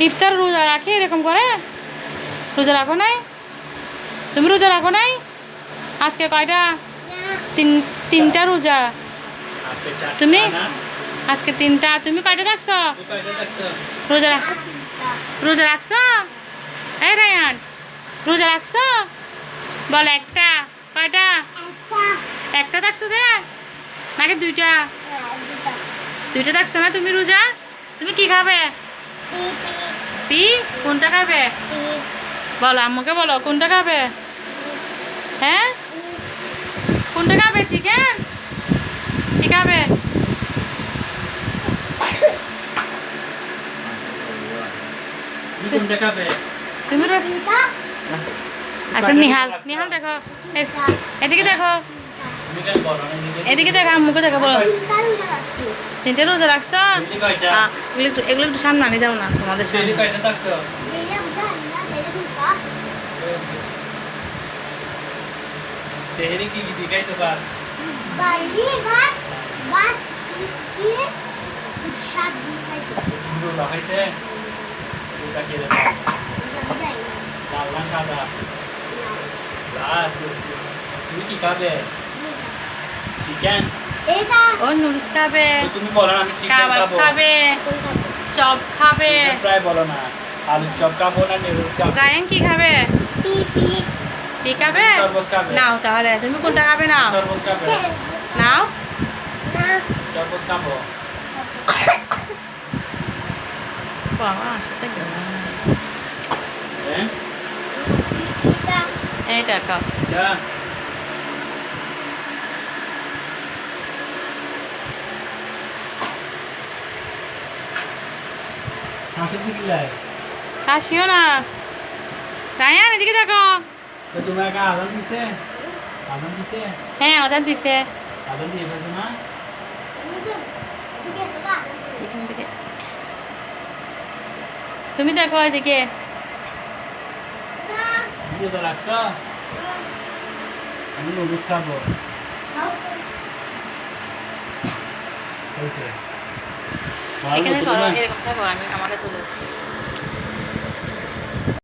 ইফতার রোজা রাখে এরকম করে? রোজা রাখো নাই? তুমি রোজা রাখো নাই? আজকে কয়টা? তিনটা রোজা। তুমি আজকে তিনটা। তুমি কয়টা থাকছো? রোজা রোজা রাখছো? এই রায়ান, রোজা রাখছো? বল একটা। কয়টা? একটা থাকছো দে নাকি দুইটা? দুইটা থাকছো না তুমি রোজা? তুমি কি খাবে? পি? কোনটা খাবে? বলো আম্মুকে, বলো কোনটা খাবে? হ্যাঁ, কোনটা খাবে? চিকেন? কি খাবে? তুমি এখন নিহাল, নিহাল দেখো, এদিকে দেখো, এদিকে দেখো, আম্মুকে দেখো, বলো তিনটে রোজা রাখছো? এগুলো একটু সামনে আনি দাও না তোমাদের সামনে। তেহেরি কি দিখাই তো বাদ বাইরে ভাত ভাত ফিস্টি শাক দিখাইছে পুরো লাগাইছে ওটা কি রে লাল না সাদা লাল তুমি কি খাবে চিকেন এটা ও নুডলস খাবে, তুমি বলো না আমি চিকেন কাবাব খাবো খাবে, চপ খাবে। প্রায় বলো না আলু চপ খাবো না নুডলস খাবো রায়ান কি খাবে? পিপি পি খাবে? শরবত খাবে নাও তাহলে তুমি কোনটা খাবে? নাও শরবত খাবে নাও। না শরবত খাবো বাবা সেটা গেল হ্যাঁ এটা এইটা খাও। যা হাসি কি লাই কাশিও না। রায়ান এদিকে দেখো। তো তুমি একা আদান দিছে আদান দিছে হ্যাঁ আজান দিছে। আদান দিয়ে ফেলছো না ঠিক আছে বা এখান থেকে তুমি দেখো এদিকে। না ভিডিও তো রাখছো আমি নুডলস খাবো হয়েছে এখানে করো, এরকম থাকো, আমি আমাকে তুলো।